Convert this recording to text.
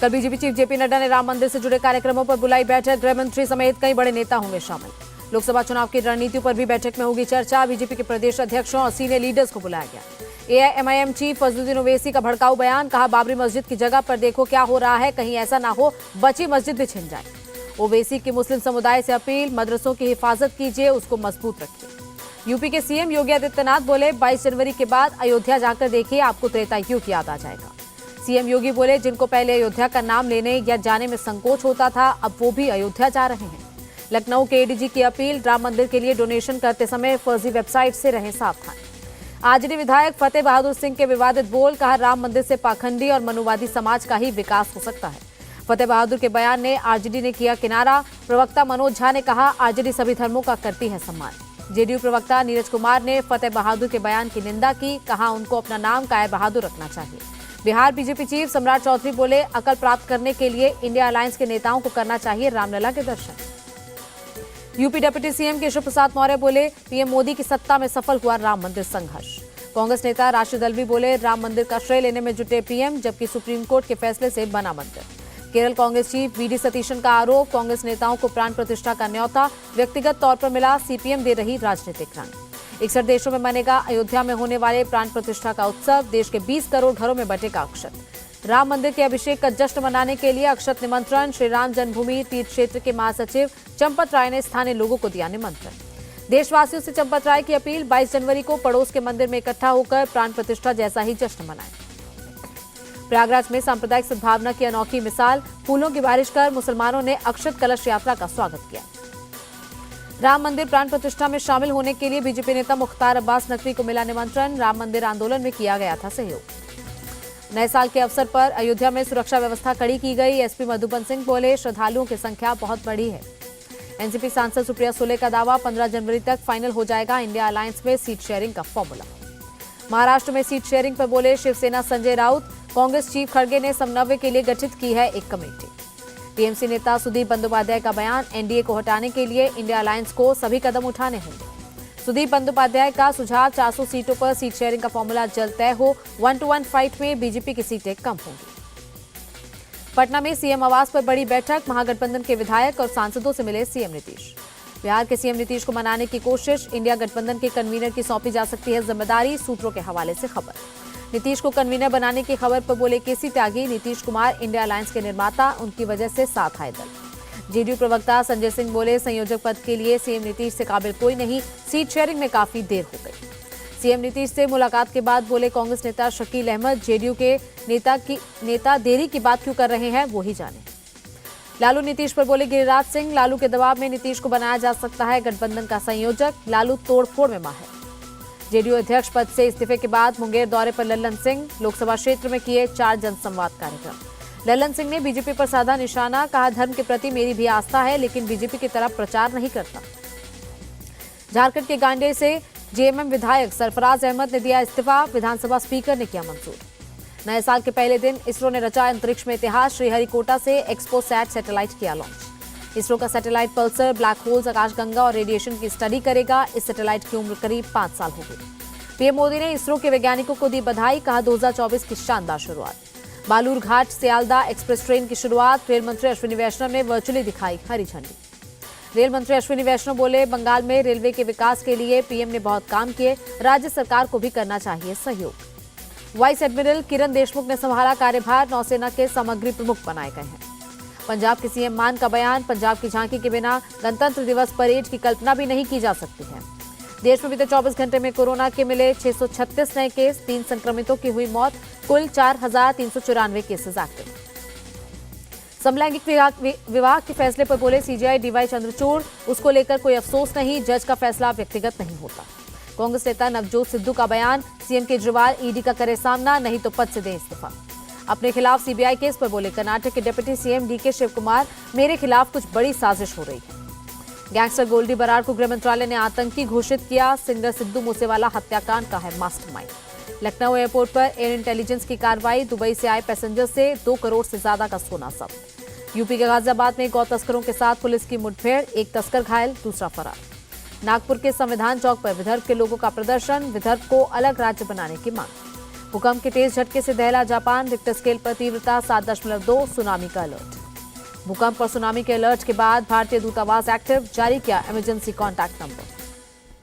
कल BJP chief JP Nadda ने राम मंदिर से जुड़े कार्यक्रमों पर बुलाई बैठक। गृह मंत्री समेत कई बड़े नेता होंगे शामिल। लोकसभा चुनाव की रणनीतियों पर भी बैठक में होगी चर्चा। बीजेपी के प्रदेश अध्यक्षों और सीनियर लीडर्स को बुलाया गया। एआईएमआईएम चीफ फजलुद्दीन ओवैसी का भड़काऊ बयान, कहा बाबरी मस्जिद की जगह पर देखो क्या हो रहा है, कहीं ऐसा ना हो बची मस्जिद भी छिन जाए। ओवैसी की मुस्लिम समुदाय से अपील, मदरसों की हिफाजत कीजिए, उसको मजबूत रखिए। यूपी के सीएम योगी आदित्यनाथ बोले 22 जनवरी के बाद अयोध्या जाकर देखिए, आपको त्रेता युग याद आ जाएगा। सीएम योगी बोले जिनको पहले अयोध्या का नाम लेने या जाने में संकोच होता था, अब वो भी अयोध्या जा रहे हैं। लखनऊ के एडीजी की अपील, राम मंदिर के लिए डोनेशन करते समय फर्जी वेबसाइट से रहें सावधान। आरजेडी विधायक फतेह बहादुर सिंह के विवादित बोल, कहा राम मंदिर से पाखंडी और मनुवादी समाज का ही विकास हो सकता है। फतेह बहादुर के बयान ने आरजेडी ने किया किनारा। प्रवक्ता मनोज झा ने कहा आरजेडी सभी धर्मों का करती है सम्मान। जेडीयू प्रवक्ता नीरज कुमार ने फतेह बहादुर के बयान की निंदा की, कहा उनको अपना नाम कायर बहादुर रखना चाहिए। बिहार बीजेपी चीफ सम्राट चौधरी बोले अकल प्राप्त करने के लिए इंडिया अलायंस के नेताओं को करना चाहिए रामलला के दर्शन। UP deputy CM Keshav Prasad Maurya बोले पीएम मोदी की सत्ता में सफल हुआ राम मंदिर संघर्ष। कांग्रेस नेता राशिद अल्वी बोले राम मंदिर का श्रेय लेने में जुटे पीएम, जबकि सुप्रीम कोर्ट के फैसले से बना मंदिर। केरल कांग्रेस चीफ वीडी सतीशन का आरोप, कांग्रेस नेताओं को प्राण प्रतिष्ठा का न्यौता व्यक्तिगत तौर पर मिला, सीपीएम दे रही राजनीतिक रंग। 61 देशों में बनेगा अयोध्या में होने वाले प्राण प्रतिष्ठा का उत्सव, देश के 20 करोड़ घरों में बटेगा अक्षत। राम मंदिर के अभिषेक का जश्न मनाने के लिए अक्षत निमंत्रण, श्री राम जन्मभूमि तीर्थ क्षेत्र के महासचिव चंपत राय ने स्थानीय लोगों को दिया निमंत्रण। देशवासियों से चंपत राय की अपील, 22 जनवरी को पड़ोस के मंदिर में इकट्ठा होकर प्राण प्रतिष्ठा जैसा ही जश्न मनाएं। प्रयागराज में सांप्रदायिक सद्भावना की अनोखी मिसाल, फूलों की बारिश कर मुसलमानों ने अक्षत कलश यात्रा का स्वागत किया। राम मंदिर प्राण प्रतिष्ठा में शामिल होने के लिए बीजेपी नेता मुख्तार अब्बास नकवी को मिला निमंत्रण, राम मंदिर आंदोलन में किया गया था सहयोग। नए साल के अवसर पर अयोध्या में सुरक्षा व्यवस्था कड़ी की गई। एसपी मधुबन सिंह बोले श्रद्धालुओं की संख्या बहुत बड़ी है। एनसीपी सांसद सुप्रिया सुले का दावा, 15 जनवरी तक फाइनल हो जाएगा इंडिया अलायंस में सीट शेयरिंग का फॉर्मूला। महाराष्ट्र में सीट शेयरिंग पर बोले शिवसेना संजय राउत, कांग्रेस चीफ खड़गे ने समन्वय के लिए गठित की है एक कमेटी। टीएमसी नेता सुदीप बंदोपाध्याय का बयान, एनडीए को हटाने के लिए इंडिया अलायंस को सभी कदम उठाने होंगे। सुदीप बंदोपाध्याय का सुझाव, 400 सीटों पर सीट शेयरिंग का फॉर्मूला जल्द तय हो, 1-to-1 फाइट में बीजेपी की सीटें कम होंगी। पटना में सीएम आवास पर बड़ी बैठक, महागठबंधन के विधायक और सांसदों से मिले सीएम नीतीश। बिहार के सीएम नीतीश को मनाने की कोशिश, इंडिया गठबंधन के कन्वीनर की सौंपी जा सकती है जिम्मेदारी, सूत्रों के हवाले से खबर। नीतीश को कन्वीनर बनाने की खबर पर बोले केसी त्यागी, नीतीश कुमार इंडिया अलायंस के निर्माता, उनकी वजह से साथ आए दल। जेडीयू प्रवक्ता संजय सिंह बोले संयोजक पद के लिए सीएम नीतीश से काबिल कोई नहीं, सीट शेयरिंग में काफी देर हो गई। सीएम नीतीश से मुलाकात के बाद बोले कांग्रेस नेता शकील अहमद, जेडीयू के नेता देरी की बात क्यों कर रहे हैं वो ही जाने। लालू नीतीश पर बोले गिरिराज सिंह, लालू के दबाव में नीतीश को बनाया जा सकता है गठबंधन का संयोजक, लालू तोड़फोड़ में माहिर। जेडीयू अध्यक्ष पद से इस्तीफे के बाद मुंगेर दौरे पर लल्लन सिंह, लोकसभा क्षेत्र में किए 4 जनसंवाद कार्यक्रम। लल्लन सिंह ने बीजेपी पर साधा निशाना, कहा धर्म के प्रति मेरी भी आस्था है लेकिन बीजेपी की तरफ प्रचार नहीं करता। झारखंड के गांडेय से जेएमएम विधायक सरफराज अहमद ने दिया इस्तीफा, विधानसभा स्पीकर ने किया मंजूर। नए साल के पहले दिन इसरो ने रचा अंतरिक्ष में इतिहास, श्रीहरिकोटा से एक्सपोसैट सैटेलाइट किया लॉन्च। इसरो का सैटेलाइट पल्सर, ब्लैक होल्स, आकाशगंगा और रेडिएशन की स्टडी करेगा। इस सैटेलाइट की उम्र करीब 5 साल होगी। पीएम मोदी ने इसरो के वैज्ञानिकों को दी बधाई, कहा 2024 की शानदार शुरुआत। बालूर घाट सियालदा एक्सप्रेस ट्रेन की शुरुआत, रेल मंत्री अश्विनी वैष्णव ने वर्चुअली दिखाई हरी झंडी। रेल मंत्री अश्विनी वैष्णव बोले बंगाल में रेलवे के विकास के लिए पीएम ने बहुत काम किए, राज्य सरकार को भी करना चाहिए सहयोग। वाइस एडमिरल किरण देशमुख ने संभाला कार्यभार, नौसेना के सामग्री प्रमुख बनाए गए हैं। पंजाब के सीएम मान का बयान, पंजाब की झांकी के बिना गणतंत्र दिवस परेड की कल्पना भी नहीं की जा सकती है। देश में बीते 24 घंटे में कोरोना के मिले 636 नए केस, 3 संक्रमितों की हुई मौत, कुल 4,394 केसेस एक्टिव। समलैंगिक विवाह के फैसले पर बोले सीजेआई डीवाई चंद्रचूड़, उसको लेकर कोई अफसोस नहीं, जज का फैसला व्यक्तिगत नहीं होता। कांग्रेस नेता नवजोत सिद्धू का बयान, सीएम केजरीवाल ईडी का करे सामना, नहीं तो पद से दे इस्तीफा। अपने खिलाफ सीबीआई केस पर बोले कर्नाटक के डिप्टी सीएम डीके शिव कुमार, मेरे खिलाफ कुछ बड़ी साजिश हो रही है। गैंगस्टर गोल्डी बरार को गृह मंत्रालय ने आतंकी घोषित किया, सिंगर सिद्धू मूसेवाला हत्याकांड का है मास्टरमाइंड। लखनऊ एयरपोर्ट पर एयर इंटेलिजेंस की कार्रवाई, दुबई से आए पैसेंजर से 2 करोड़ से ज्यादा का सोना जब्त। यूपी के गाजियाबाद में गौ तस्करों के साथ पुलिस की मुठभेड़, एक तस्कर घायल, दूसरा फरार। नागपुर के संविधान चौक पर विदर्भ के लोगों का प्रदर्शन, विदर्भ को अलग राज्य बनाने की मांग। भूकंप के तेज झटके से दहला जापान, रिक्टर स्केल पर तीव्रता 7.2, सुनामी का अलर्ट। भूकंप और सुनामी के अलर्ट के बाद भारतीय दूतावास एक्टिव, जारी किया इमरजेंसी कॉन्टैक्ट नंबर।